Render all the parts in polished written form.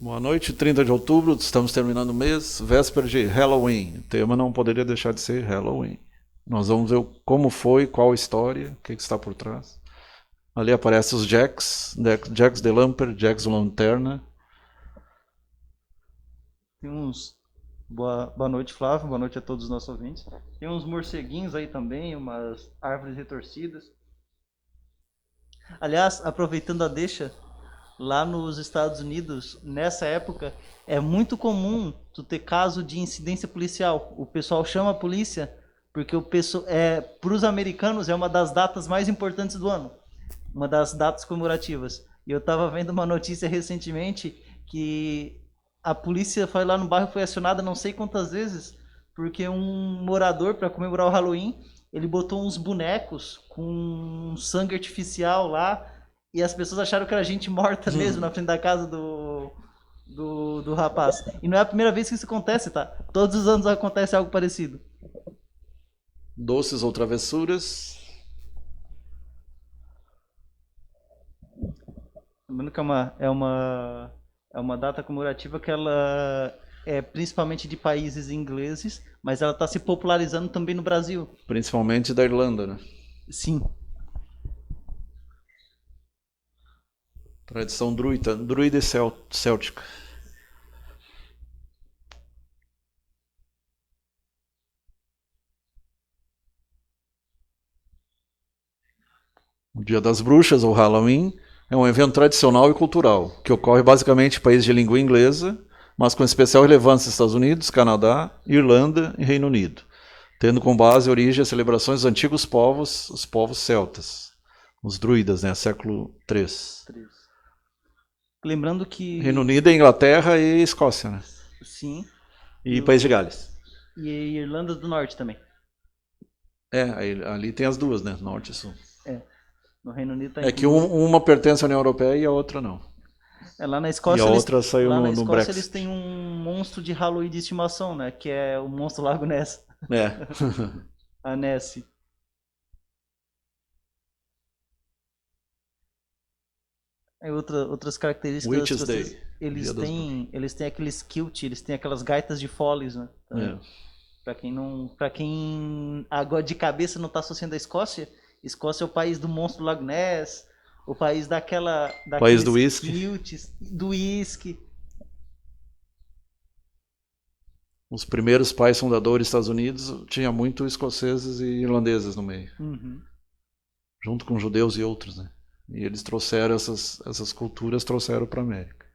Boa noite, 30 de outubro, estamos terminando o mês, véspera de Halloween. O tema não poderia deixar de ser Halloween. Nós vamos ver como foi, qual a história, o que está por trás. Ali aparecem os Jacks, Jacks de Lamper, Jacks de Lanterna. Tem uns. Boa noite, Flávio. Boa noite a todos os nossos ouvintes. Tem uns morceguinhos aí também, umas árvores retorcidas. Aliás, aproveitando a deixa, lá nos Estados Unidos, nessa época, é muito comum tu ter caso de incidência policial. O pessoal chama a polícia porque para os americanos é uma das datas mais importantes do ano, uma das datas comemorativas. E eu estava vendo uma notícia recentemente que a polícia foi lá no bairro, foi acionada não sei quantas vezes, porque um morador, para comemorar o Halloween, ele botou uns bonecos com sangue artificial lá, e as pessoas acharam que era gente morta mesmo na frente da casa do rapaz. E não é a primeira vez que isso acontece, tá? Todos os anos acontece algo parecido. Doces ou travessuras. Lembrando que é uma data comemorativa que ela é principalmente de países ingleses, mas ela está se popularizando também no Brasil. Principalmente da Irlanda, né? Sim. Tradição druida e céltica. O Dia das Bruxas, ou Halloween, é um evento tradicional e cultural, que ocorre basicamente em países de língua inglesa, mas com especial relevância nos Estados Unidos, Canadá, Irlanda e Reino Unido, tendo como base a origem as celebrações dos antigos povos, os povos celtas, os druidas, né, século III. Lembrando que. Reino Unido, Inglaterra e Escócia, né? Sim. E País de Gales. E Irlanda do Norte também. Ali tem as duas, né? Norte e Sul. No Reino Unido tá É que incluso. uma pertence à União Europeia e a outra não. Lá na E Escócia, a outra saiu lá na no Escócia Brexit. eles têm um monstro de Halloween de estimação, né? Que é o monstro Lago Ness. É. A Nessie. Outras características das Witches pessoas, Day. eles têm aqueles kilt, eles têm aquelas gaitas de foles, né? É. Para quem agora de cabeça não está associando a Escócia, Escócia é o país do monstro do Lago Ness, o país País do daqueles whisky. kilts, do whisky. Os primeiros pais fundadores dos Estados Unidos tinha muito escoceses e irlandeses no meio, junto com judeus e outros, né? E eles trouxeram essas culturas, trouxeram para a América.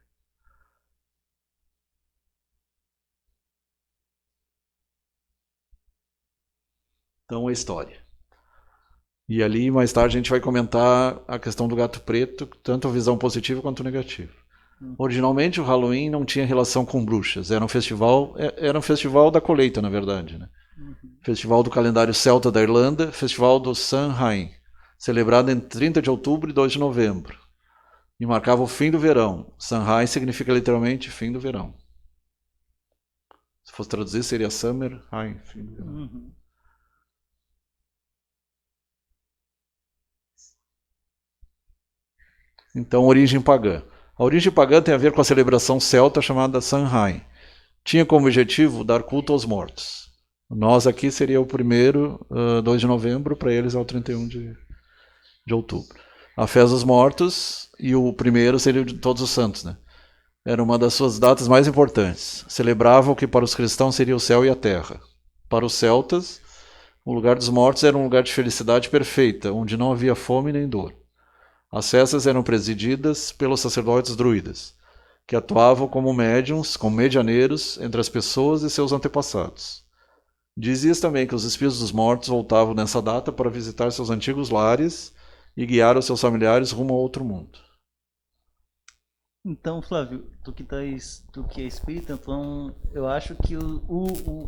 Então a história. E ali mais tarde a gente vai comentar a questão do gato preto, tanto a visão positiva quanto negativa. Originalmente o Halloween não tinha relação com bruxas, era um festival da colheita, na verdade, né? Festival do calendário celta da Irlanda, festival do Samhain, celebrado em 30 de outubro e 2 de novembro, e marcava o fim do verão. Samhain significa literalmente fim do verão. Se fosse traduzir seria Summer Hain, fim do verão. Então, origem pagã. A origem pagã tem a ver com a celebração celta chamada Samhain. Tinha como objetivo dar culto aos mortos. Nós aqui seria o primeiro, 2 de novembro, para eles é o 31 de outubro. A festa dos mortos e o primeiro seria o de Todos os Santos, né? Era uma das suas datas mais importantes. Celebravam que para os cristãos seria o céu e a terra. Para os celtas, o lugar dos mortos era um lugar de felicidade perfeita, onde não havia fome nem dor. As festas eram presididas pelos sacerdotes druidas, que atuavam como médiuns, como medianeiros entre as pessoas e seus antepassados. Dizia também que os espíritos dos mortos voltavam nessa data para visitar seus antigos lares e guiar os seus familiares rumo a outro mundo. Então, Flávio, tu que é espírita, então eu acho que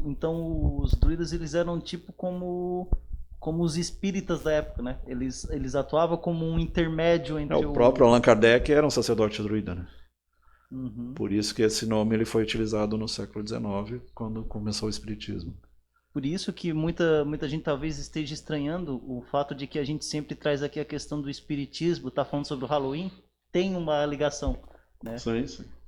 então os druidas eles eram tipo como os espíritas da época, né? Eles atuavam como um intermédio entre O próprio Allan Kardec era um sacerdote druida, né? Por isso que esse nome ele foi utilizado no século XIX, quando começou o espiritismo. Por isso que muita gente talvez esteja estranhando o fato de que a gente sempre traz aqui a questão do espiritismo, tá falando sobre o Halloween, tem uma ligação, né? Sim.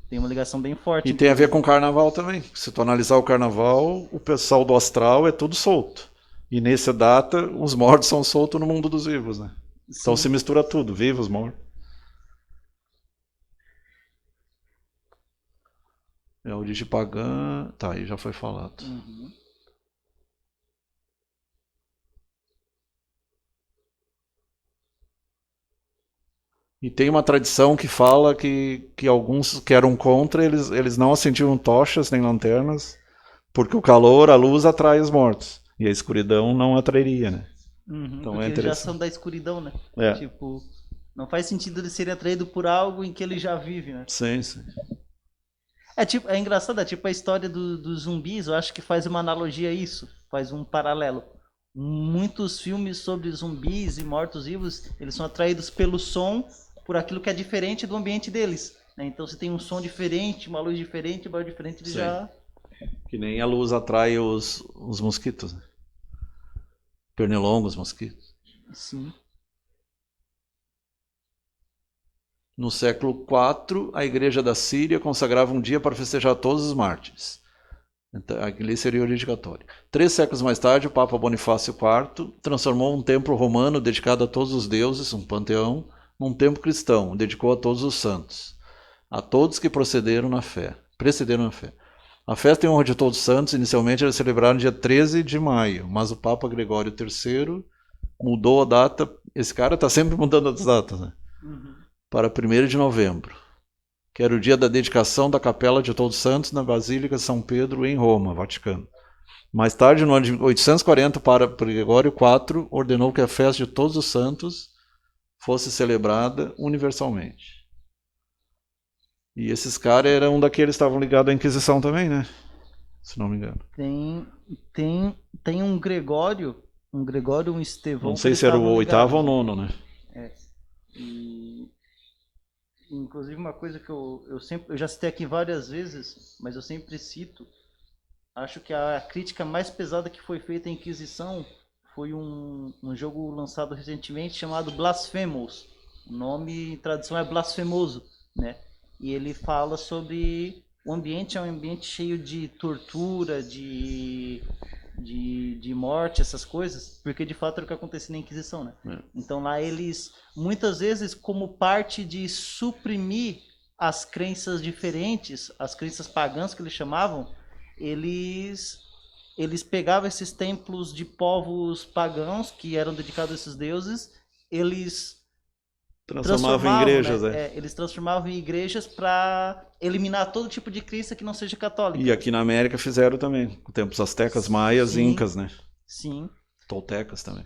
Tem uma ligação bem forte. E tem a ver com o carnaval também. Se tu analisar o carnaval, o pessoal do astral é tudo solto. E nessa data, os mortos são soltos no mundo dos vivos, né? Então Sim. se mistura tudo, vivos, mortos. É a origem pagã. Tá, aí já foi falado. Uhum. E tem uma tradição que fala que alguns que eram contra, eles não acendiam tochas nem lanternas, porque o calor, a luz atrai os mortos. E a escuridão não atrairia, né? Uhum, Então porque é eles já são interessante. da escuridão, né? É, Tipo, não faz sentido eles serem atraídos por algo em que ele já vive, né? sim, sim. É tipo, é engraçado, é tipo a história dos zumbis, eu acho que faz uma analogia a isso, faz um paralelo. Muitos filmes sobre zumbis e mortos-vivos, eles são atraídos pelo som, por aquilo que é diferente do ambiente deles, né? Então se tem um som diferente, uma luz diferente, um barulho diferente, eles Sim. já... Que nem a luz atrai os mosquitos, né? Pernilongos, mosquitos. Sim. No século IV, a Igreja da Síria consagrava um dia para festejar todos os mártires. Então, ali seria a origem católica. 3 séculos mais tarde, o Papa Bonifácio IV transformou um templo romano dedicado a todos os deuses, um panteão, num templo cristão, dedicou a todos os santos, a todos que precederam na fé. A festa em honra de Todos os Santos inicialmente era celebrada no dia 13 de maio, mas o Papa Gregório III mudou a data. Esse cara está sempre mudando as datas, né? Uhum. Para 1º de novembro, que era o dia da dedicação da Capela de Todos os Santos na Basílica de São Pedro, em Roma, Vaticano. Mais tarde, no ano de 840, para Gregório IV, ordenou que a festa de Todos os Santos fosse celebrada universalmente. E esses caras eram daqueles que estavam ligados à Inquisição também, né? Se não me engano. Tem, tem um Gregório, um Estevão Não que sei eles se era o estavam oitavo ou ligados, né? nono, né? É. E inclusive uma coisa que eu já citei aqui várias vezes, mas eu sempre cito, acho que a crítica mais pesada que foi feita à Inquisição foi um jogo lançado recentemente chamado Blasphemous. O nome em tradução é blasfemoso, né? E ele fala sobre o ambiente, é um ambiente cheio de tortura, de morte, essas coisas, porque de fato era o que acontecia na Inquisição, né? É. Então lá eles, muitas vezes, como parte de suprimir as crenças diferentes, as crenças pagãs que eles chamavam, eles eles pegavam esses templos de povos pagãos que eram dedicados a esses deuses, eles Transformava em transformavam, né? igrejas, é. Eles transformavam em igrejas para eliminar todo tipo de crença que não seja católica. E aqui na América fizeram também, com tempos astecas, maias e Sim, incas, né? sim. Toltecas também.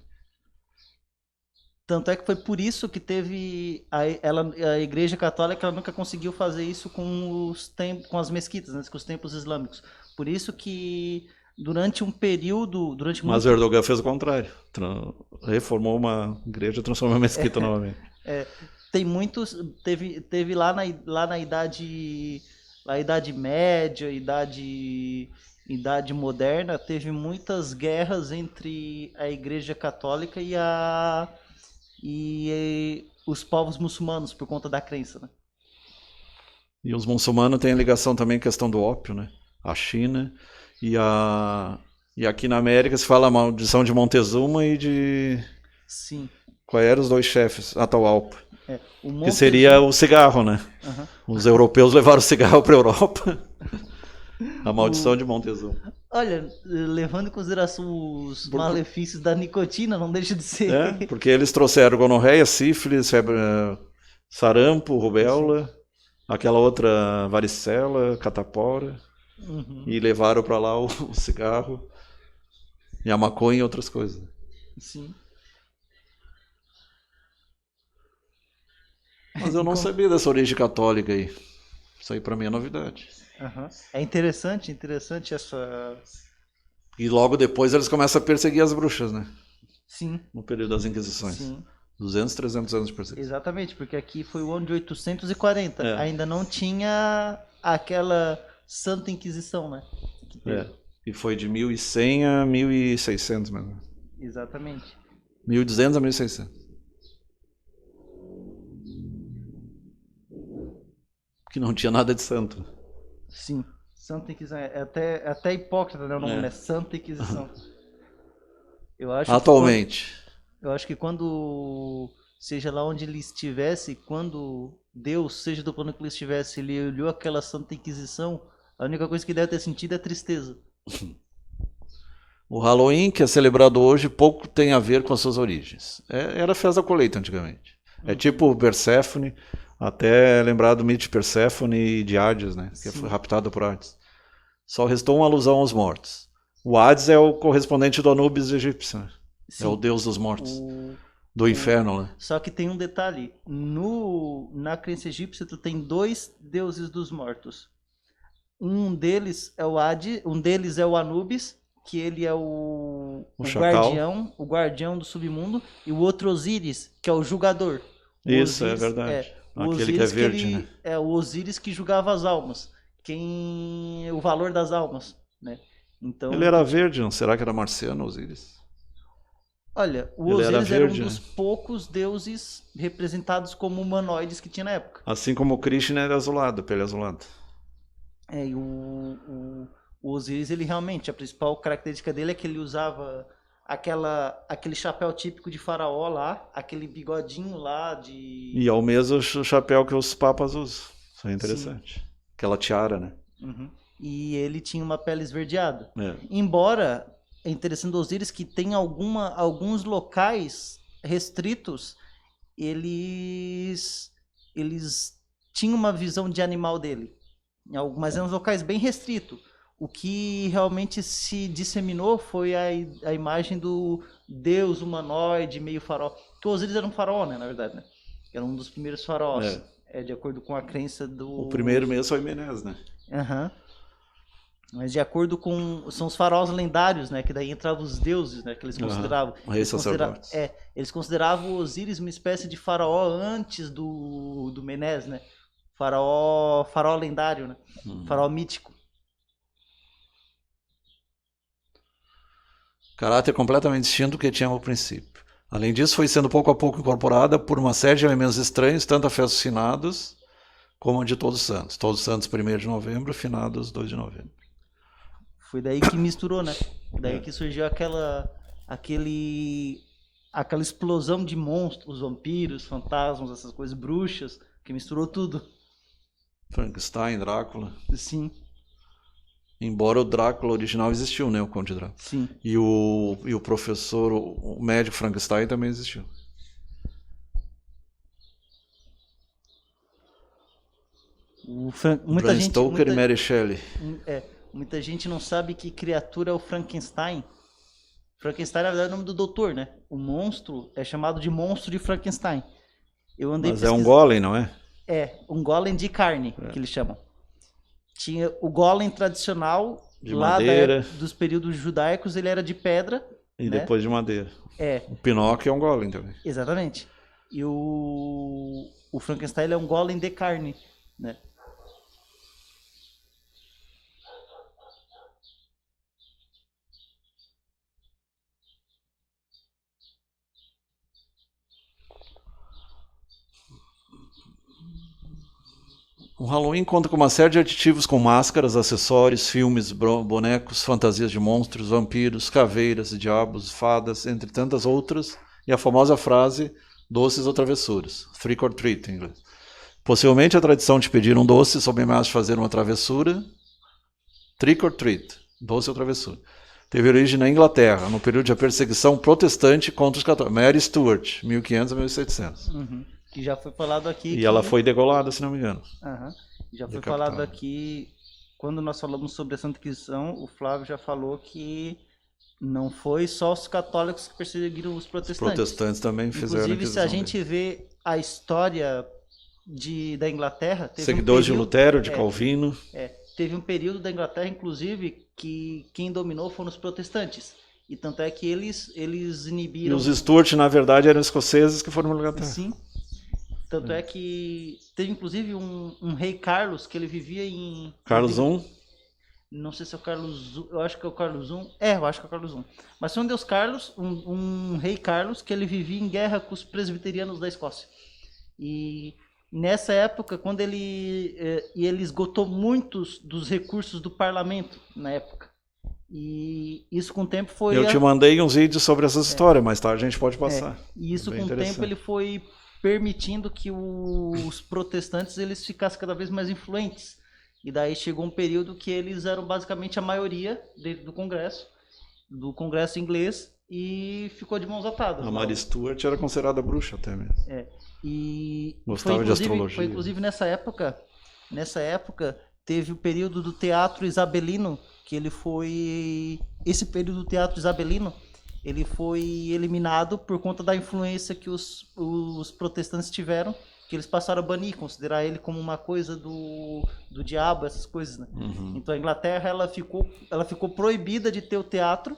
Tanto é que foi por isso que teve a Igreja Católica, ela nunca conseguiu fazer isso com as mesquitas, né, com os templos islâmicos. Por isso que durante um período, durante Mas muito, Erdogan fez o contrário. Reformou uma igreja e transformou uma mesquita novamente. tem muitos, teve lá na Idade Média, Idade Moderna, teve muitas guerras entre a Igreja Católica e os povos muçulmanos por conta da crença, né? E os muçulmanos têm a ligação também com a questão do ópio, né? A China e aqui na América se fala a maldição de Montezuma e de... Sim. Quais eram os dois chefes? Atahualpa. O Que seria o cigarro, né? Uhum. Os europeus levaram o cigarro para a Europa. A maldição de Montezuma. Olha, levando em consideração os malefícios da nicotina, não deixa de ser. É, porque eles trouxeram gonorreia, sífilis, febre, sarampo, rubéola, aquela outra varicela, catapora, e levaram para lá o cigarro e a maconha e outras coisas. Sim. Mas eu não sabia dessa origem católica aí. Isso aí para mim é novidade. Uhum. É interessante essa. E logo depois eles começam a perseguir as bruxas, né? Sim. No período das Inquisições. Sim. 200, 300 anos de perseguição. Exatamente, porque aqui foi o ano de 840. É. Ainda não tinha aquela Santa Inquisição, né? E foi de 1100 a 1600 mesmo. Exatamente. 1200 a 1600. Que não tinha nada de santo. Sim, Santa Inquisição. É até hipócrita, né? O nome, É. né? Santa Inquisição. Eu acho Atualmente. eu acho que quando, seja lá onde ele estivesse, quando Deus, seja do plano que ele estivesse, ele olhou aquela Santa Inquisição, a única coisa que deve ter sentido é tristeza. O Halloween, que é celebrado hoje, pouco tem a ver com as suas origens. Era a festa da colheita antigamente. É tipo Perséfone, até lembrar do mito de Perséfone e de Hades, né? Que foi raptado por Hades. Só restou uma alusão aos mortos. O Hades é o correspondente do Anubis egípcio, né? Sim. É o deus dos mortos. Do inferno, né? Só que tem um detalhe. Na crença egípcia, tu tem 2 deuses dos mortos. Um deles é o Hades, um deles é o Anubis, que ele é o chacal. o guardião do submundo, e o outro Osíris, que é o julgador. O Isso, Osíris, é verdade. o Aquele Osíris que é verde, ele, né? É o Osíris que julgava as almas. O valor das almas, né? Então, Ele era verde, não? Será que era marciano, Osíris? olha, o Ele era Osíris era um verde, dos né? poucos deuses representados como humanoides que tinha na época. Assim como o Krishna era azulado, pele azulada. E o Osíris, ele realmente, a principal característica dele é que ele usava aquele chapéu típico de faraó lá, aquele bigodinho lá de... E é o mesmo chapéu que os papas usam. Isso é interessante. Sim. Aquela tiara, né? Uhum. E ele tinha uma pele esverdeada. É. Embora, é interessante do Osíris que tem alguns locais restritos, eles tinham uma visão de animal dele. Mas em uns locais bem restritos. O que realmente se disseminou foi a imagem do deus humanoide, meio faraó. Porque o Osíris era um faraó, né, na verdade, né? Era um dos primeiros faraós. De acordo com a crença do... O primeiro mesmo foi Menés, né? Aham. Mas de acordo com... São os faraós lendários, né? Que daí entravam os deuses, né? Que eles consideravam... Eles consideravam o Osíris uma espécie de faraó antes do Menés, né? Faraó lendário, né? Faraó mítico. Caráter completamente distinto do que tinha ao princípio. Além disso, foi sendo pouco a pouco incorporada por uma série de elementos estranhos, tanto a festa dos finados como a de Todos os Santos. Todos os Santos 1º de novembro, finados 2 de novembro. Foi daí que misturou, né? Daí que surgiu aquela explosão de monstros, vampiros, fantasmas, essas coisas, bruxas, que misturou tudo. Frankenstein, Drácula. Sim. Embora o Drácula original existiu, né? O Conde Drácula. Sim. E o professor, o médico Frankenstein também existiu. Bram Stoker e Mary Shelley. Muita gente não sabe que criatura é o Frankenstein. Frankenstein, na verdade, é o nome do doutor, né? O monstro é chamado de monstro de Frankenstein. Mas é um golem, não é? É, um golem de carne, que eles chamam. Tinha o golem tradicional, de lá madeira. Dos períodos judaicos, ele era de pedra. E depois de madeira. O Pinóquio é um golem também. Exatamente. E o Frankenstein ele é um golem de carne, né? O Halloween conta com uma série de aditivos com máscaras, acessórios, filmes, bonecos, fantasias de monstros, vampiros, caveiras, diabos, fadas, entre tantas outras, e a famosa frase doces ou travessuras, trick or treat em inglês. Possivelmente a tradição de pedir um doce sob a ameaça de fazer uma travessura, trick or treat, doce ou travessura, teve origem na Inglaterra, no período de perseguição protestante contra os católicos. Mary Stuart, 1500 a 1700. Uhum. Que já foi falado aqui. E ela foi degolada, se não me engano. Já foi falado aqui, quando nós falamos sobre a Santa Inquisição, o Flávio já falou que não foi só os católicos que perseguiram os protestantes. Os protestantes também fizeram. Inclusive, se a gente vê a história da Inglaterra... Teve seguidores de Lutero, de Calvino. Teve um período da Inglaterra, inclusive, que quem dominou foram os protestantes. E tanto é que eles inibiram... E os Stuart, na verdade, eram escoceses que foram para a Inglaterra. Sim. Tanto é que teve inclusive um rei Carlos, que ele vivia em... Carlos I? Não sei se é o Carlos I, eu acho que é o Carlos I. Eu acho que é o Carlos I. Mas foi um deus Carlos, um rei Carlos, que ele vivia em guerra com os presbiterianos da Escócia. E Nessa época, quando ele esgotou muitos dos recursos do parlamento na época. E isso com o tempo foi... Eu te mandei uns vídeos sobre essas histórias, mais tarde a gente pode passar. E isso Bem com o tempo interessante. ele foi permitindo que os protestantes eles ficassem cada vez mais influentes. E daí chegou um período que eles eram basicamente a maioria dentro do Congresso inglês, e ficou de mãos atadas. A Mary Stuart era considerada bruxa até mesmo. E Gostava de astrologia. foi inclusive nessa época teve o período do teatro isabelino, que esse período do teatro isabelino, ele foi eliminado por conta da influência que os protestantes tiveram, que eles passaram a banir, considerar ele como uma coisa do diabo, essas coisas, né? Uhum. Então a Inglaterra ela ficou proibida de ter o teatro,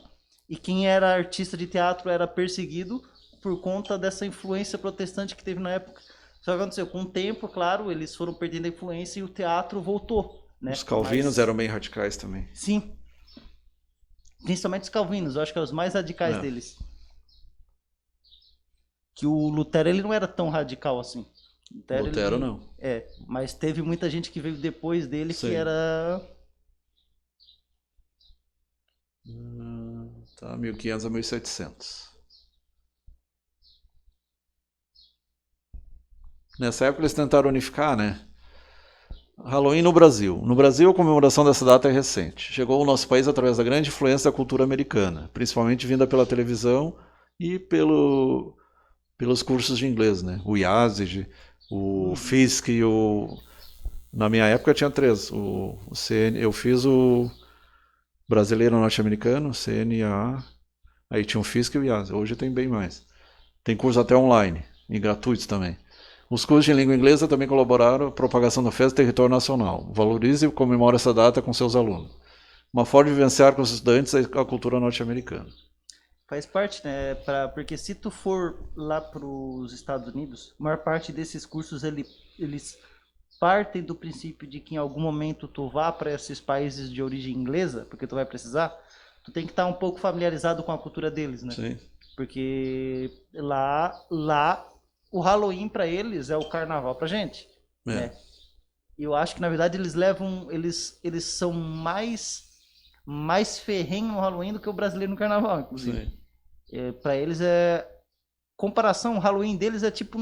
e quem era artista de teatro era perseguido por conta dessa influência protestante que teve na época. Só que aconteceu, com o tempo, claro, eles foram perdendo a influência e o teatro voltou, né? Os calvinos eram bem radicais também. Sim. Principalmente os calvinos, eu acho que eram os mais radicais deles. Que o Lutero, ele não era tão radical assim. Lutero não. Mas teve muita gente que veio depois dele. Sim. Que era... Tá, 1500 a 1700. Nessa época eles tentaram unificar, né? Halloween no Brasil. No Brasil, a comemoração dessa data é recente. Chegou ao nosso país através da grande influência da cultura americana, principalmente vinda pela televisão e pelos cursos de inglês, né? O Yazid, o Fisk e o... Na minha época tinha 3. Eu fiz o brasileiro norte-americano, CNA, aí tinha o Fisk e o Yazid. Hoje tem bem mais. Tem curso até online e gratuitos também. Os cursos de língua inglesa também colaboraram para a propagação da festa do território nacional. Valorize e comemore essa data com seus alunos. Uma forma de vivenciar com os estudantes a cultura norte-americana. Faz parte, né? Porque se tu for lá para os Estados Unidos, a maior parte desses cursos eles partem do princípio de que em algum momento tu vá para esses países de origem inglesa, porque tu vai precisar, tu tem que estar um pouco familiarizado com a cultura deles, né? Sim. Porque lá o Halloween para eles é o carnaval pra gente. Né? E eu acho que na verdade eles são mais ferrenhos no Halloween do que o brasileiro no carnaval, inclusive. Para eles comparação, o Halloween deles é tipo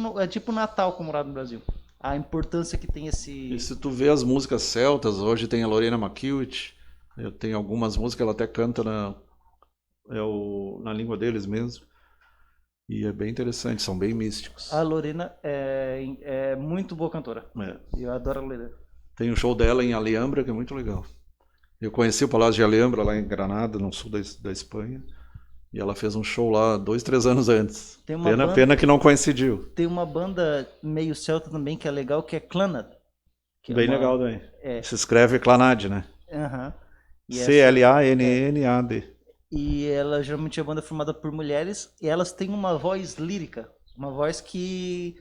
Natal como lá no Brasil. A importância que tem esse... E se tu vê as músicas celtas, hoje tem a Lorena McKeown, eu tenho algumas músicas, ela até canta na língua deles mesmo. E é bem interessante, são bem místicos. A Lorena é muito boa cantora. Eu adoro a Lorena. Tem um show dela em Alhambra, que é muito legal. Eu conheci o Palácio de Alhambra lá em Granada, no sul da Espanha. E ela fez um show lá 2, 3 anos antes. Pena que não coincidiu. Tem uma banda meio celta também que é legal, que é Clannad. Bem legal também. Se escreve Clannad, né? C-L-A-N-N-A-D. E ela geralmente é banda formada por mulheres, e elas têm uma voz lírica, uma voz que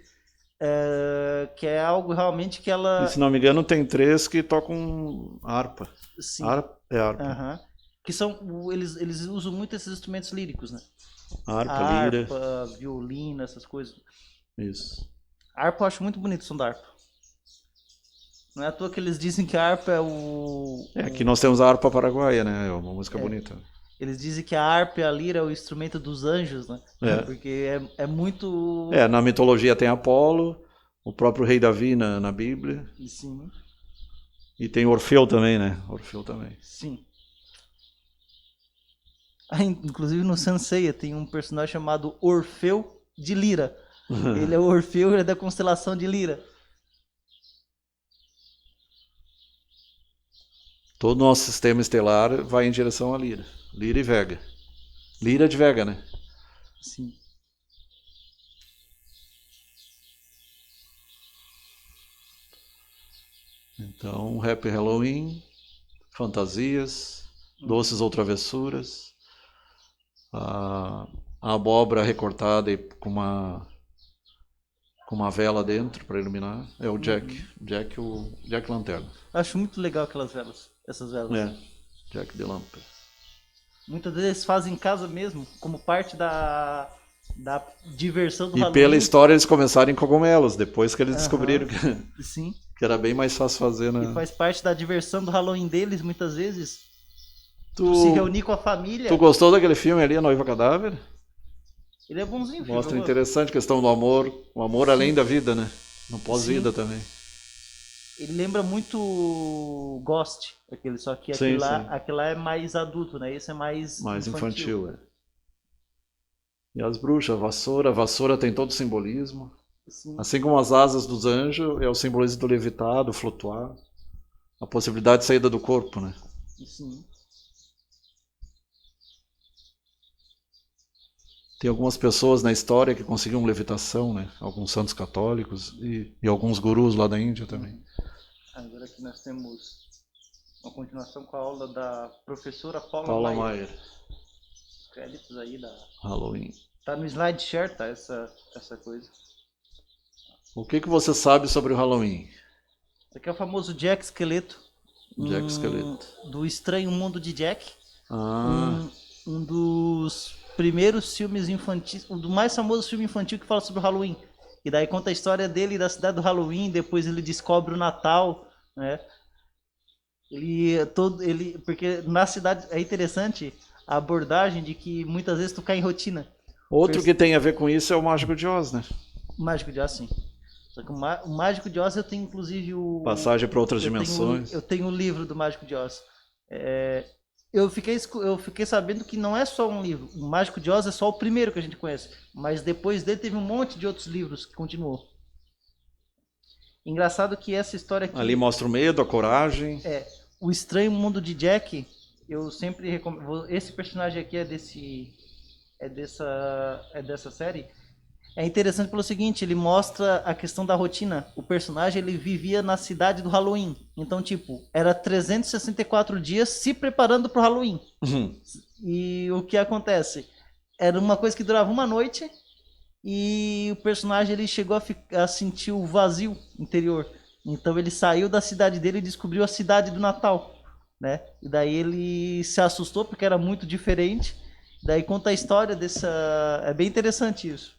é algo realmente que ela... E, se não me engano, tem 3 que tocam harpa. Sim. Harpa. Que são, eles usam muito esses instrumentos líricos, né? Harpa, lira. Violino, essas coisas. Isso. Harpa eu acho muito bonito o som da harpa. Não é à toa que eles dizem que a harpa é o... Aqui nós temos a harpa paraguaia, né? É uma música bonita. Eles dizem que a harpa e a lira é o instrumento dos anjos, né? Porque é muito... na mitologia tem Apolo, o próprio rei Davi na Bíblia. Sim. E tem Orfeu também, né? Orfeu também. Sim. Inclusive no Sanseiya tem um personagem chamado Orfeu de Lira. Ele é o Orfeu, ele é da constelação de Lira. Todo o nosso sistema estelar vai em direção a Lira. Lira e Vega. Lira de Vega, né? Sim. Então, Happy Halloween, fantasias, doces ou travessuras, a abóbora recortada e com uma vela dentro para iluminar, é o Jack Lanterna. Acho muito legal essas velas. Jack the Lantern. Muitas vezes eles fazem em casa mesmo, como parte da da diversão do E Halloween. pela história eles começaram em cogumelos, depois que eles descobriram Sim. que era bem mais fácil fazer, né? E faz parte da diversão do Halloween deles, muitas vezes. Tu se reunir com a família. Tu gostou daquele filme ali, A Noiva Cadáver? Ele é bonzinho, filho. Mostra interessante a questão do amor, o amor Sim. além da vida, né? No pós-vida Sim. também. Ele lembra muito Ghost, aquele, só que Sim, aquele lá é mais adulto, né? Esse é mais infantil. E as bruxas, a vassoura tem todo o simbolismo. Sim. Assim como as asas dos anjos, é o simbolismo do levitar, do flutuar, a possibilidade de saída do corpo, né? Sim. Tem algumas pessoas na história que conseguiram levitação, né? Alguns santos católicos e alguns gurus lá da Índia também. Agora aqui nós temos uma continuação com a aula da professora Paula Maier. Os créditos aí da Halloween. Tá no slide share, tá? Essa coisa. O que você sabe sobre o Halloween? Esse aqui é o famoso Jack Esqueleto. Jack Esqueleto. Do Estranho Mundo de Jack. Ah. Um dos primeiros filmes infantis, um dos mais famosos filmes infantis que fala sobre o Halloween. E daí conta a história dele da cidade do Halloween, depois ele descobre o Natal, né? Porque na cidade é interessante a abordagem de que muitas vezes tu cai em rotina. Outro que tem a ver com isso é o Mágico de Oz, né? O Mágico de Oz, sim. Só que o Mágico de Oz eu tenho inclusive o... Passagem para outras dimensões. Eu tenho o livro do Mágico de Oz. Eu fiquei sabendo que não é só um livro. O Mágico de Oz é só o primeiro que a gente conhece. Mas depois dele teve um monte de outros livros que continuou. Engraçado que essa história aqui... Ali mostra o medo, a coragem. O Estranho Mundo de Jack, eu sempre recomendo... Esse personagem aqui é dessa série. É interessante pelo seguinte, ele mostra a questão da rotina. O personagem, ele vivia na cidade do Halloween. Então, tipo, era 364 dias se preparando pro Halloween. Uhum. E o que acontece? Era uma coisa que durava uma noite e o personagem, ele chegou a sentir o vazio interior. Então, ele saiu da cidade dele e descobriu a cidade do Natal, né? E daí ele se assustou porque era muito diferente. Daí conta a história dessa... É bem interessante isso.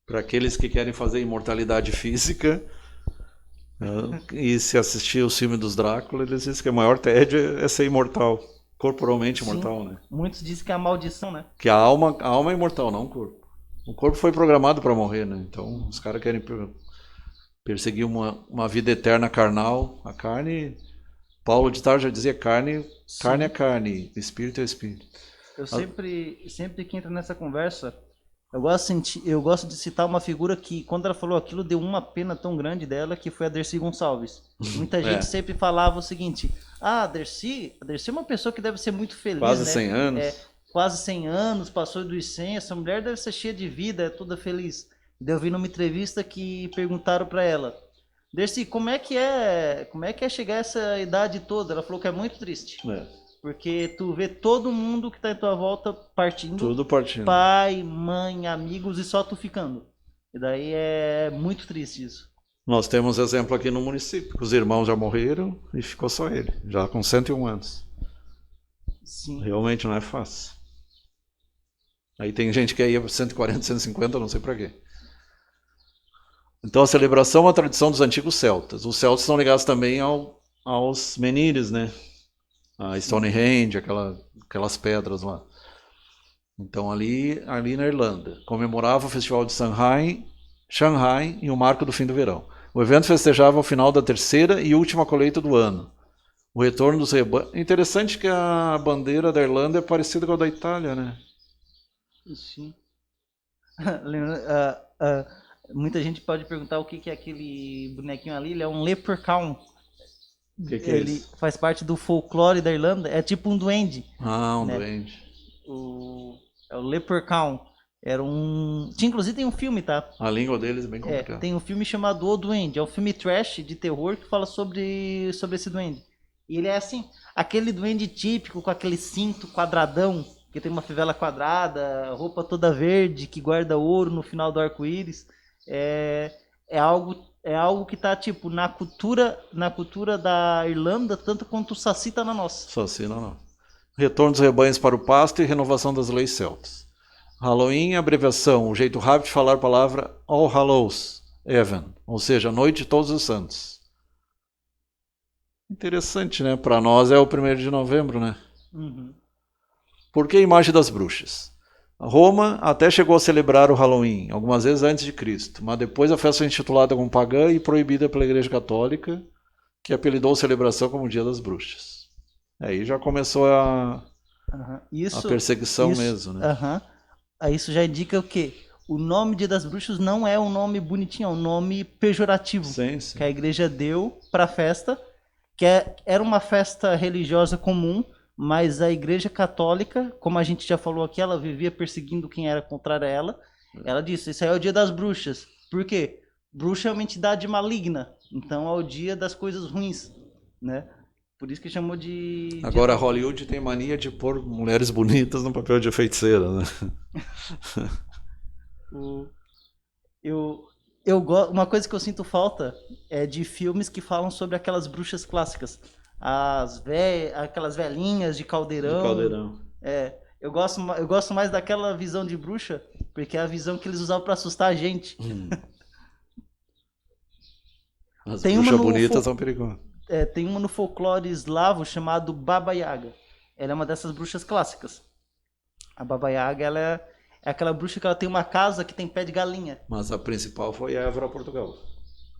Para aqueles que querem fazer imortalidade física e se assistir o filme dos Drácula, eles dizem que o maior tédio é ser imortal, corporalmente imortal, né? Muitos dizem que é a maldição, né? Que a alma é imortal, não o corpo. O corpo foi programado para morrer, né? Então os caras querem perseguir uma vida eterna carnal. A carne, Paulo de Tarso já dizia, carne é carne, espírito é espírito. Eu sempre que entra nessa conversa, eu gosto de citar uma figura que, quando ela falou aquilo, deu uma pena tão grande dela, que foi a Dercy Gonçalves. Muita gente sempre falava o seguinte, a Dercy é uma pessoa que deve ser muito feliz, quase né? 100 anos. Quase 100 anos, passou dos 100, essa mulher deve ser cheia de vida, é toda feliz. Daí eu vi numa entrevista que perguntaram para ela, Dercy, como é que é chegar a essa idade toda? Ela falou que é muito triste. Porque tu vê todo mundo que tá em tua volta partindo. Tudo partindo. Pai, mãe, amigos e só tu ficando. E daí é muito triste isso. Nós temos exemplo aqui no município. Os irmãos já morreram e ficou só ele. Já com 101 anos. Sim. Realmente não é fácil. Aí tem gente que ia para 140, 150, não sei para quê. Então a celebração é uma tradição dos antigos celtas. Os celtas estão ligados também aos menires, né? A Stonehenge, aquelas pedras lá. Então ali na Irlanda, comemorava o festival de Shanghai e o marco do fim do verão. O evento festejava o final da terceira e última colheita do ano. O retorno dos rebanhos. Interessante que a bandeira da Irlanda é parecida com a da Itália, né? Sim. Muita gente pode perguntar o que é aquele bonequinho ali. Ele é um leprechaun. Ele faz parte do folclore da Irlanda. É tipo um duende. Um duende. É o leprechaun. Inclusive tem um filme, tá? A língua deles é bem complicada. Tem um filme chamado O Duende. É um filme trash de terror que fala sobre esse duende. E ele é assim, aquele duende típico com aquele cinto quadradão, que tem uma fivela quadrada, roupa toda verde, que guarda ouro no final do arco-íris. É algo que tá tipo na cultura da Irlanda, tanto quanto o Saci tá na nossa. Saci não. Retorno dos rebanhos para o pasto e renovação das leis celtas. Halloween é abreviação, o jeito rápido de falar a palavra All Hallows Even, ou seja, Noite de Todos os Santos. Interessante, né? Para nós é o 1º de novembro, né? Uhum. Por que a imagem das bruxas? Roma até chegou a celebrar o Halloween, algumas vezes antes de Cristo, mas depois a festa foi intitulada como pagã e proibida pela Igreja Católica, que apelidou a celebração como Dia das Bruxas. Aí já começou a perseguição mesmo, né? Aí isso já indica o quê? O nome Dia das Bruxas não é um nome bonitinho, é um nome pejorativo. Sim. Que a igreja deu para a festa, era uma festa religiosa comum, mas a Igreja Católica, como a gente já falou aqui, ela vivia perseguindo quem era contrário a ela. Ela disse, esse aí é o Dia das Bruxas. Por quê? Bruxa é uma entidade maligna, então é o dia das coisas ruins, né? Por isso que chamou de... Agora, Hollywood tem mania de pôr mulheres bonitas no papel de feiticeira, né? Uma coisa que eu sinto falta é de filmes que falam sobre aquelas bruxas clássicas. Aquelas velhinhas de caldeirão. Eu gosto mais daquela visão de bruxa, porque é a visão que eles usavam para assustar a gente. As bruxas bonitas são perigosas. Tem uma no folclore eslavo chamado Baba Yaga. Ela é uma dessas bruxas clássicas. A Baba Yaga, ela é aquela bruxa que ela tem uma casa que tem pé de galinha. Mas a principal foi a Évora, Portugal.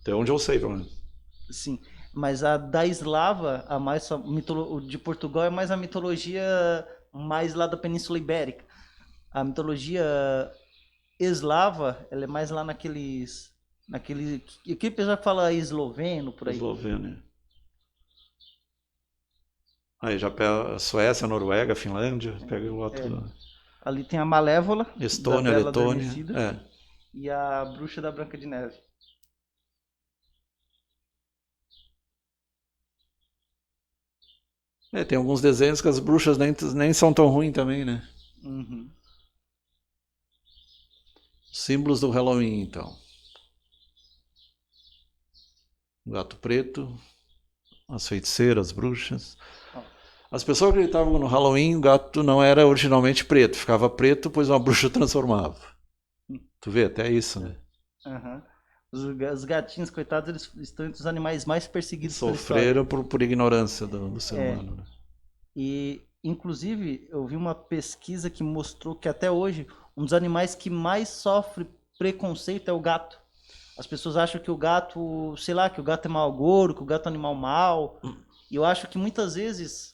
Até onde eu sei, pelo menos. Sim, mas a da eslava, de Portugal, é mais a mitologia mais lá da Península Ibérica. A mitologia eslava, ela é mais lá naquele pessoal que fala esloveno, por aí. Eslovênia. Aí já pega a Suécia, a Noruega, a Finlândia, pega o outro. Ali tem a Malévola, Estônia, Letônia, e a Bruxa da Branca de Neve. Tem alguns desenhos que as bruxas nem são tão ruins também, né? Uhum. Símbolos do Halloween, então. O gato preto, as feiticeiras, as bruxas. As pessoas acreditavam que no Halloween o gato não era originalmente preto, ficava preto, pois uma bruxa transformava. Tu vê, até isso, né? Uhum. Os gatinhos, coitados, eles estão entre os animais mais perseguidos. Sofreram por ignorância do ser humano. Né? E, inclusive, eu vi uma pesquisa que mostrou que até hoje um dos animais que mais sofre preconceito é o gato. As pessoas acham que o gato, sei lá, que o gato é mau agouro, que o gato é um animal mau. E eu acho que muitas vezes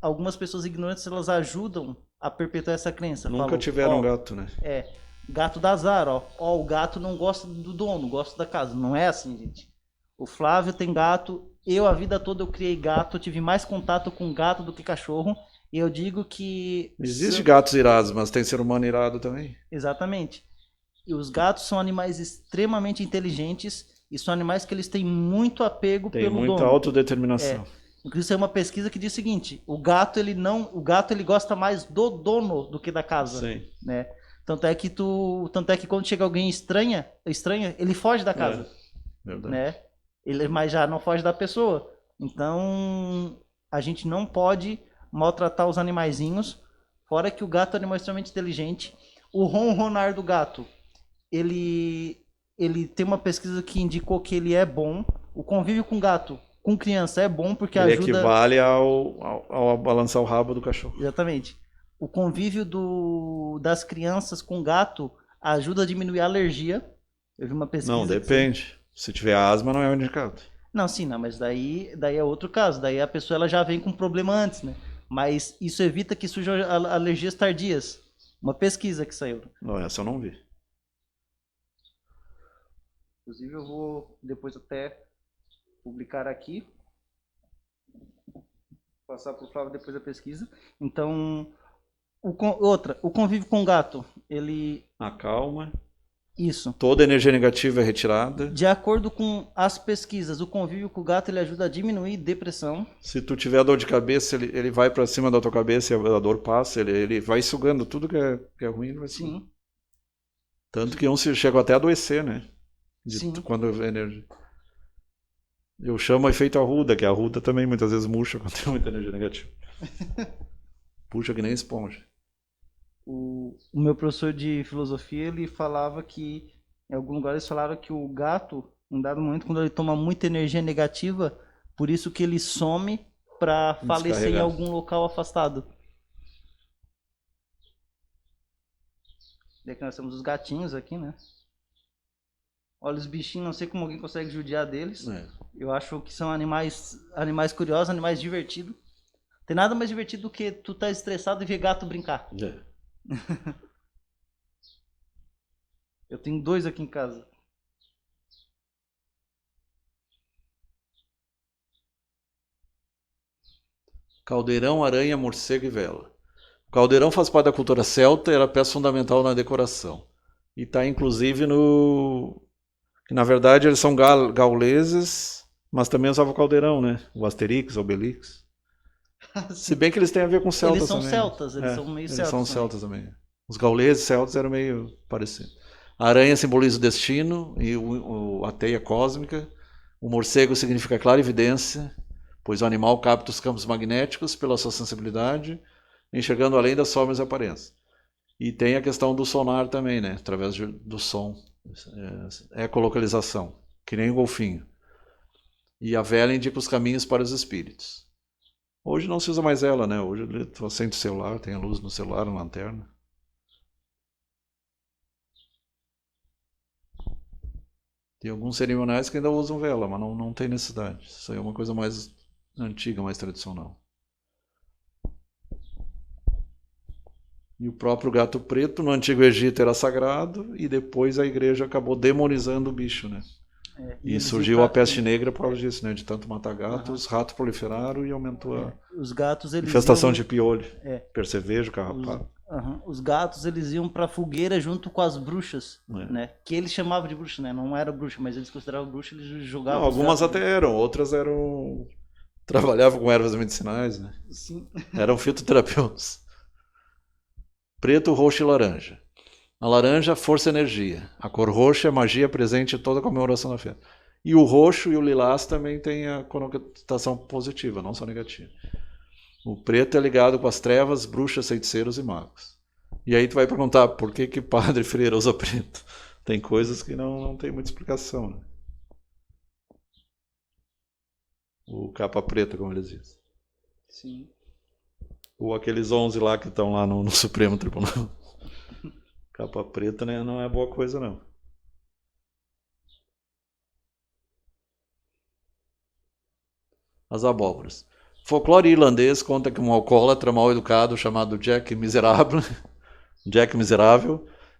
algumas pessoas ignorantes, elas ajudam a perpetuar essa crença. Nunca tiveram gato, né? Gato dá azar, ó. O gato não gosta do dono, gosta da casa. Não é assim, gente. O Flávio tem gato. A vida toda eu criei gato. Eu tive mais contato com gato do que cachorro. E eu digo que... Existe gatos irados, mas tem ser humano irado também. Exatamente. E os gatos são animais extremamente inteligentes. E são animais que eles têm muito apego pelo dono. Tem muita autodeterminação. Inclusive, tem uma pesquisa que diz o seguinte: o gato ele gosta mais do dono do que da casa. Sim. Né? Tanto é que quando chega alguém estranha, ele foge da casa. Verdade. Né? Mas já não foge da pessoa. Então, a gente não pode maltratar os animaizinhos. Fora que o gato é um animal extremamente inteligente. O ronronar do gato, ele tem uma pesquisa que indicou que ele é bom. O convívio com gato, com criança, é bom porque ele ajuda... equivale ao balançar o rabo do cachorro. Exatamente. O convívio das crianças com gato ajuda a diminuir a alergia. Eu vi uma pesquisa... Não, depende. Se tiver asma, não é o indicado. Não, sim, não, mas daí é outro caso. Daí a pessoa ela já vem com problema antes, né? Mas isso evita que surjam alergias tardias. Uma pesquisa que saiu. Não, essa eu não vi. Inclusive eu vou depois até publicar aqui. Passar para o Flávio depois da pesquisa. Então, o convívio com o gato, ele... acalma. Isso. Toda energia negativa é retirada. De acordo com as pesquisas, o convívio com o gato ele ajuda a diminuir depressão. Se tu tiver dor de cabeça, ele vai para cima da tua cabeça e a dor passa. Ele vai sugando tudo que é ruim. Ele vai sugando. Sim. Tanto que uns chegam até a adoecer, né? Sim. Quando a energia... Eu chamo efeito arruda, que a arruda também muitas vezes murcha quando tem muita energia negativa. Puxa que nem esponja. O meu professor de filosofia, ele falava que, em algum lugar eles falaram que o gato, em dado momento, quando ele toma muita energia negativa, por isso que ele some para falecer em Descarregar. algum local afastado. E aqui nós temos os gatinhos aqui, né? Olha os bichinhos, não sei como alguém consegue judiar deles. É. Eu acho que são animais curiosos, animais divertidos. Tem nada mais divertido do que tu tá estressado e ver gato brincar. É. Eu tenho 2 aqui em casa. Caldeirão, aranha, morcego e vela. O caldeirão faz parte da cultura celta e era peça fundamental na decoração. E está inclusive no... que na verdade eles são gauleses, mas também usavam caldeirão, né? O Asterix, Obelix. Se bem que eles têm a ver com celtas Eles são também. celtas, eles são meio eles celtas. são também. celtas também. Os gauleses e celtas eram meio parecidos. A aranha simboliza o destino e a teia cósmica. O morcego significa clarividência, pois o animal capta os campos magnéticos pela sua sensibilidade, enxergando além das formas e aparências. E tem a questão do sonar também, né? Através do som. É ecolocalização, que nem o golfinho. E a vela indica os caminhos para os espíritos. Hoje não se usa mais ela, né? Hoje tu acende o celular, tem a luz no celular, na lanterna. Tem alguns cerimoniais que ainda usam vela, mas não tem necessidade. Isso aí é uma coisa mais antiga, mais tradicional. E o próprio gato preto, no Antigo Egito, era sagrado, e depois a igreja acabou demonizando o bicho, né? E surgiu a peste negra por causa disso, né? De tanto matar gatos, os ratos proliferaram e aumentou a Os gatos, eles infestação iam... de piolho, percevejo, carrapato. Os gatos, eles iam pra fogueira junto com as bruxas, É. né? Que eles chamavam de bruxa, né? Não era bruxa, mas eles consideravam bruxa, eles jogavam. Não, algumas gatos... até eram, outras eram... trabalhavam com ervas medicinais, né? Sim. Eram fitoterapeutas. Preto, roxo e laranja. A laranja, força e energia. A cor roxa é magia presente em toda a comemoração da festa. E o roxo e o lilás também têm a conotação positiva, não só negativa. O preto é ligado com as trevas, bruxas, feiticeiros e magos. E aí tu vai perguntar por que padre freira usa preto. Tem coisas que não tem muita explicação, né? O capa preta, como eles dizem. Sim. Ou aqueles 11 lá que estão lá no Supremo Tribunal. Capa preta, né? Não é boa coisa, não. As abóboras. Folclore irlandês conta que um alcoólatra mal educado chamado Jack Miserável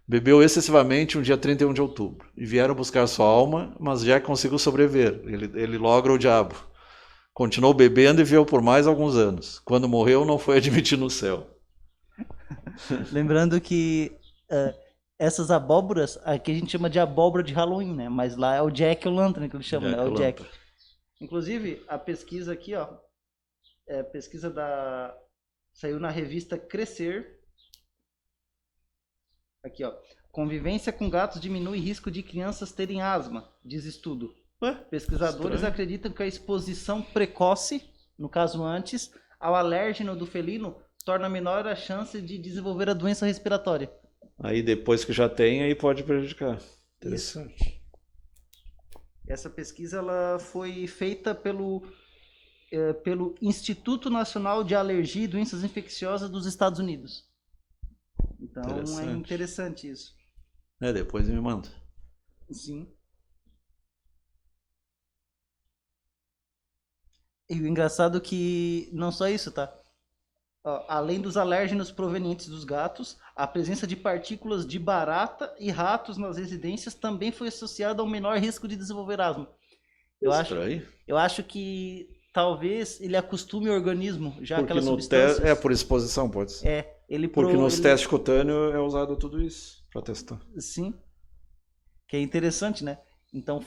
bebeu excessivamente um dia 31 de outubro e vieram buscar sua alma, mas Jack conseguiu sobreviver. Ele logra o diabo. Continuou bebendo e viveu por mais alguns anos. Quando morreu, não foi admitido no céu. Lembrando que essas abóboras, aqui a gente chama de abóbora de Halloween, né? Mas lá é o Jack O'Lantern que eles chamam, né? É o Jack. Inclusive, a pesquisa aqui, ó, pesquisa saiu na revista Crescer. Aqui, ó. Convivência com gatos diminui risco de crianças terem asma, diz estudo. Pesquisadores acreditam que a exposição precoce, no caso antes, ao alérgeno do felino torna menor a chance de desenvolver a doença respiratória. Aí depois que já tem, aí pode prejudicar. Interessante. Isso. Essa pesquisa ela foi feita pelo Instituto Nacional de Alergia e Doenças Infecciosas dos Estados Unidos. Então é interessante isso. Depois me manda. Sim. E o engraçado é que não só isso, tá? Além dos alérgenos provenientes dos gatos, a presença de partículas de barata e ratos nas residências também foi associada ao menor risco de desenvolver asma. Eu acho que talvez ele acostume o organismo já porque aquelas substâncias. Por exposição, pode ser. Porque nos testes cutâneos é usado tudo isso para testar. Sim. Que é interessante, né? Então,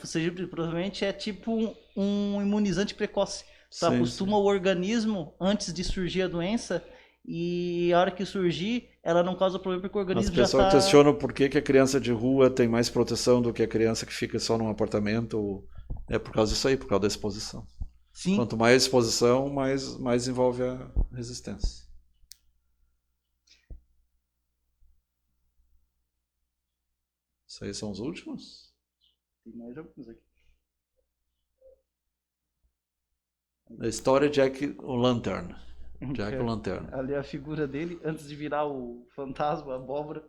provavelmente é tipo um imunizante precoce. Tu acostuma o organismo antes de surgir a doença e a hora que surgir, ela não causa problema porque o organismo já está... As pessoas questionam por que a criança de rua tem mais proteção do que a criança que fica só num apartamento. É por causa disso aí, por causa da exposição. Sim. Quanto mais exposição, mais envolve a resistência. Esses aí são os últimos? Tem mais alguns aqui. A história de Jack o Lantern. Jack o Lantern. Ali é a figura dele, antes de virar o fantasma, a abóbora.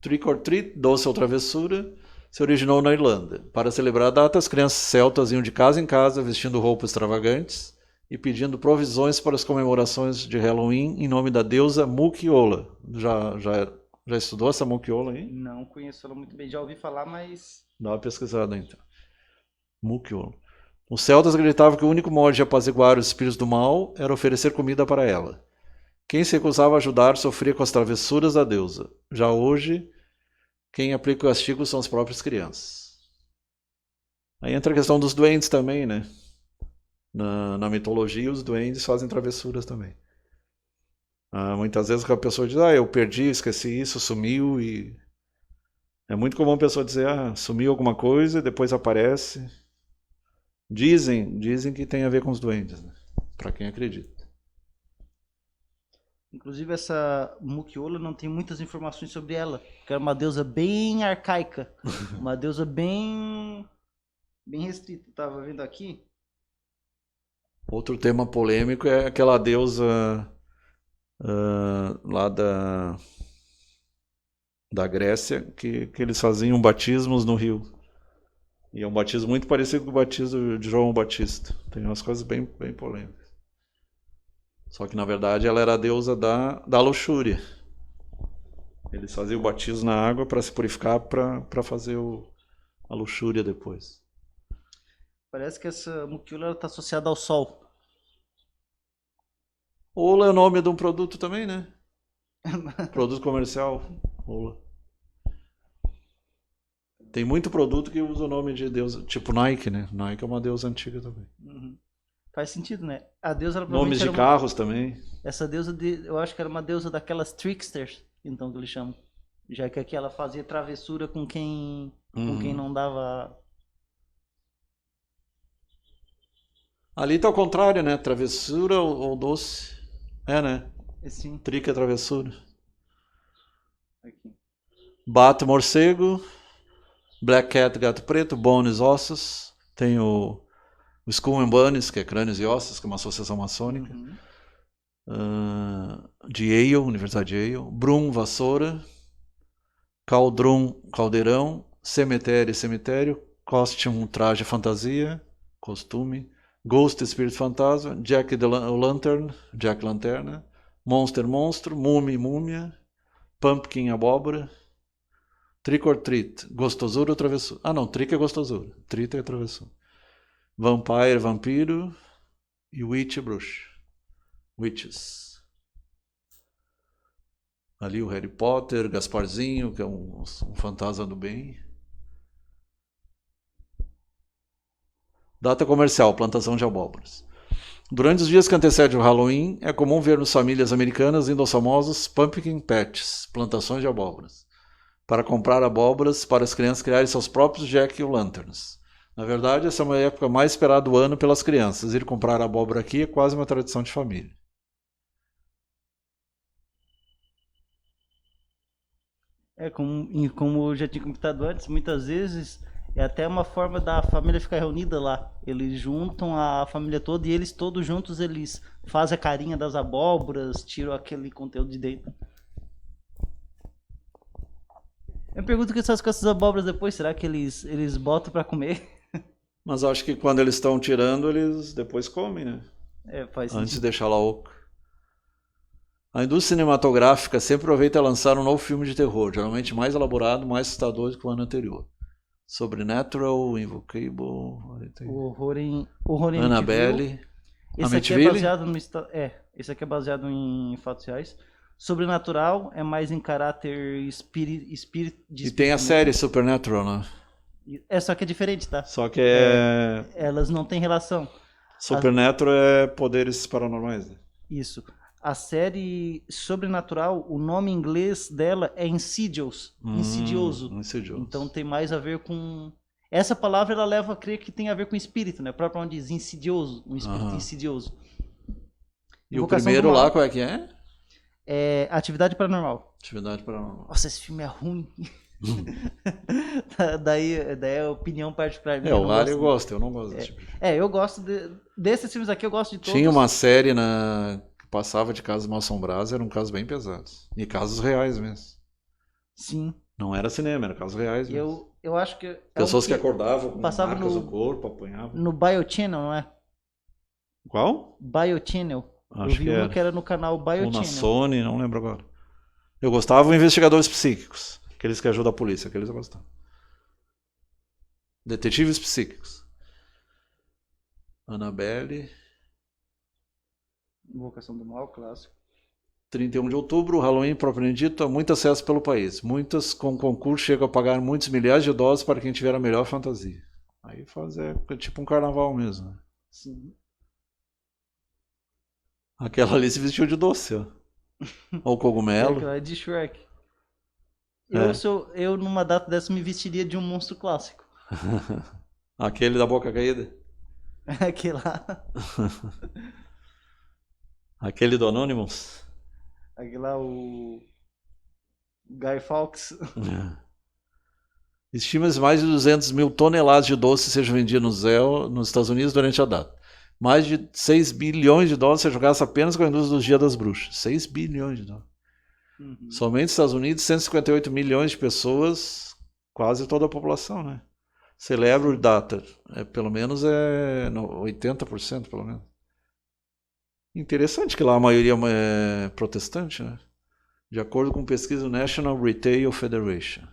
Trick or Treat, doce ou travessura, se originou na Irlanda. Para celebrar a data, as crianças celtas iam de casa em casa vestindo roupas extravagantes e pedindo provisões para as comemorações de Halloween em nome da deusa Mukiola. Já estudou essa Mukiola aí? Não conheço ela muito bem, já ouvi falar, mas... Dá uma pesquisada então. Mukiola. Os celtas acreditavam que o único modo de apaziguar os espíritos do mal era oferecer comida para ela. Quem se recusava a ajudar sofria com as travessuras da deusa. Já hoje, quem aplica o castigo são as próprias crianças. Aí entra a questão dos duendes também, né? Na mitologia, os duendes fazem travessuras também. Muitas vezes a pessoa diz, eu perdi, esqueci isso, sumiu. E é muito comum a pessoa dizer, sumiu alguma coisa e depois aparece. Dizem que tem a ver com os duendes, né? Para quem acredita. Inclusive essa Mukiola não tem muitas informações sobre ela, porque era uma deusa bem arcaica, uma deusa bem restrita. Tava vendo aqui. Outro tema polêmico é aquela deusa lá da Grécia, que eles faziam batismos no rio. E é um batismo muito parecido com o batismo de João Batista. Tem umas coisas bem polêmicas. Só que, na verdade, ela era a deusa da luxúria. Eles faziam o batismo na água para se purificar, para fazer a luxúria depois. Parece que essa Mukiola está associada ao sol. Ola é o nome de um produto também, né? Produto comercial. Ola. Tem muito produto que usa o nome de deusa. Tipo Nike, né? Nike é uma deusa antiga também. Uhum. Faz sentido, né? A deusa ela nomes de carros também. Essa deusa, eu acho que era uma deusa daquelas tricksters, então, que eles chamam. Já que aqui ela fazia travessura com quem não dava... Ali tá ao contrário, né? Travessura ou doce. É, né? Sim. Trick é travessura. Aqui. Bato morcego. Black Cat, gato preto. Bones, ossos. Tem o Skull and Bones, que é crânios e ossos, que é uma associação maçônica. De Yale, Universidade de Yale. Brum, vassoura. Caldrum, caldeirão. Cemitério. Costume, traje, fantasia. Costume. Ghost, espírito fantasma. Jack o Lantern, Jack Lanterna. Monster, monstro. Múmia, múmia. Pumpkin, abóbora. Trick or treat, gostosura ou travessura? Não, trick é gostosura. Treat é travessura. Vampire, vampiro. E witch, bruxa. Witches. Ali o Harry Potter, Gasparzinho, que é um fantasma do bem. Data comercial, plantação de abóboras. Durante os dias que antecedem o Halloween, é comum vermos famílias americanas indo aos famosos pumpkin patches, plantações de abóboras, para comprar abóboras para as crianças criarem seus próprios Jack-o'-lanterns. Na verdade, essa é uma época mais esperada do ano pelas crianças. Ir comprar abóbora aqui é quase uma tradição de família. Como eu já tinha comentado antes, muitas vezes é até uma forma da família ficar reunida lá. Eles juntam a família toda e eles todos juntos eles fazem a carinha das abóboras, tiram aquele conteúdo de dentro. Eu pergunto o que essas com essas abóboras depois, será que eles botam para comer? Mas acho que quando eles estão tirando, eles depois comem, né? Faz sentido. Antes de deixar lá oco. A indústria cinematográfica sempre aproveita a lançar um novo filme de terror, geralmente mais elaborado, mais assustador do que o ano anterior. Sobrenatural, Invocable, Horror em Annabelle. Esse aqui é baseado no esse aqui é baseado em fatos reais. Sobrenatural é mais em caráter espírito. E tem a série Supernatural, né? Só que é diferente, tá? Só que elas não têm relação. Supernatural é poderes paranormais, né? Isso. A série Sobrenatural, o nome em inglês dela é Insidious. Insidioso. Então tem mais a ver com... Essa palavra ela leva a crer que tem a ver com espírito, né? O próprio nome diz insidioso, um espírito insidioso. E o Invocação do primeiro Mal. lá, qual é que é? É Atividade Paranormal. Atividade Paranormal. Nossa, esse filme é ruim. daí é a opinião particular minha. O Alien eu gosto, eu não gosto desse tipo de filme. Eu gosto desses filmes aqui, eu gosto de todos. Tinha uma série que passava de casos mal assombrados, eram casos bem pesados. E casos reais mesmo. Sim. Não era cinema, era casos reais mesmo. Eu acho que... Pessoas que acordavam com passava marcas no corpo, apanhavam. No Biochannel, não é? Qual? Biochannel. Acho eu vi uma que era no canal Ou Biochannel. na Sony, não lembro agora. Eu gostava de investigadores psíquicos. Aqueles que ajudam a polícia, aqueles eu gostava. Detetives psíquicos. Annabelle. Invocação do Mal, clássico. 31 de outubro, Halloween propriamente dito, há muito acesso pelo país. Muitas com concurso chegam a pagar muitos milhares de dólares para quem tiver a melhor fantasia. Aí é tipo um carnaval mesmo. Né? Sim. Aquela ali se vestiu de doce, ó. Ou o cogumelo. Aquela é de Shrek. É. Eu, numa data dessa, me vestiria de um monstro clássico. Aquele da boca caída. Aquele lá. Aquele do Anonymous. Aquele lá, o Guy Fawkes. Estima-se mais de 200 mil toneladas de doce sejam vendidos nos Estados Unidos durante a data. Mais de 6 bilhões de dólares sejam gastos apenas com a indústria dos Dias das Bruxas. 6 bilhões de dólares. Uhum. Somente nos Estados Unidos, 158 milhões de pessoas, quase toda a população, né? Celebra a data. Pelo menos 80%, pelo menos. Interessante que lá a maioria é protestante, né? De acordo com pesquisa do National Retail Federation.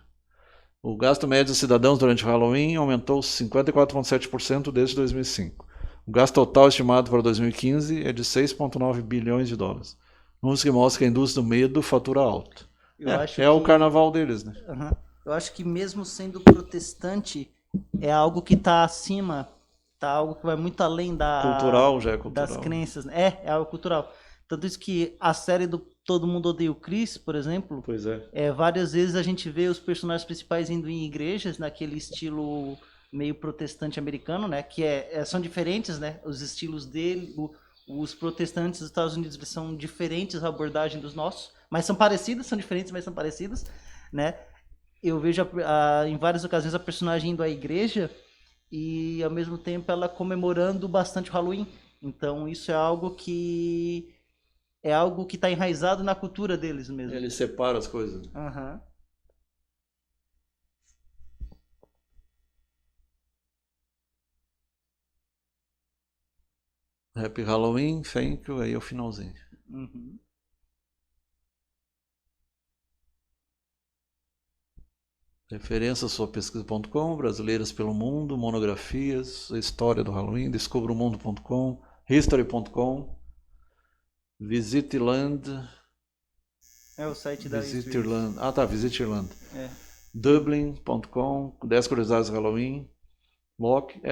O gasto médio dos cidadãos durante o Halloween aumentou 54,7% desde 2005. O gasto total estimado para 2015 é de 6,9 bilhões de dólares. Números que mostram que a indústria do medo fatura alto. O carnaval deles, né? Uhum. Eu acho que mesmo sendo protestante, é algo que está acima, tá algo que vai muito além cultural, já é cultural. Das crenças. É algo cultural. Tanto isso que a série do Todo Mundo Odeia o Chris, por exemplo, pois é. Várias vezes a gente vê os personagens principais indo em igrejas, naquele estilo meio protestante americano, né? Que são diferentes, né? Os estilos dele, os protestantes dos Estados Unidos, eles são diferentes a abordagem dos nossos, mas são parecidos, são diferentes, mas são parecidos, né? Eu vejo em várias ocasiões a personagem indo à igreja e ao mesmo tempo ela comemorando bastante o Halloween. Então isso é algo que está enraizado na cultura deles mesmo. Ele separa as coisas. Uhum. Happy Halloween, thank you, aí é o finalzinho. Uhum. Referência suapesquisa.com, Brasileiras pelo Mundo, monografias, história do Halloween, descubraomundo.com, history.com, Visitland. É o site da Visit Irland. Visit Irland. Dublin.com, 10 curiosidades do Halloween.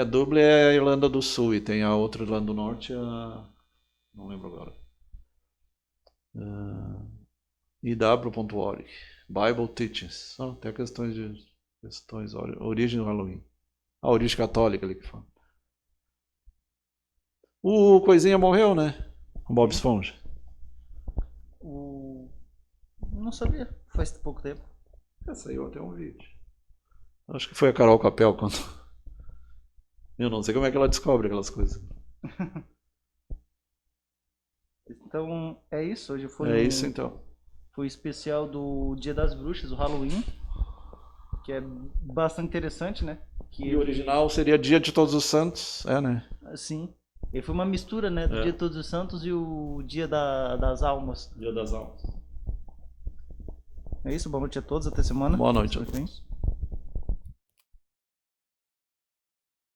Dublin é a Irlanda do Sul e tem a outra Irlanda do Norte, não lembro agora. IW.org. Bible Teachings. Tem questões, origem do Halloween. A origem católica ali que fala. O Coisinha morreu, né? O Bob Esponja. Não sabia. Faz pouco tempo. Saiu até um vídeo. Acho que foi a Carol Capel quando... Eu não sei como é que ela descobre aquelas coisas. Então, é isso. Hoje foi isso, então. Foi especial do Dia das Bruxas, o Halloween. Que é bastante interessante, né? E o original seria Dia de Todos os Santos, né? Sim. Ele foi uma mistura, né? Do Dia de Todos os Santos e o Dia das Almas. Dia das Almas. É isso. Boa noite a todos. Até semana. Boa noite a todos.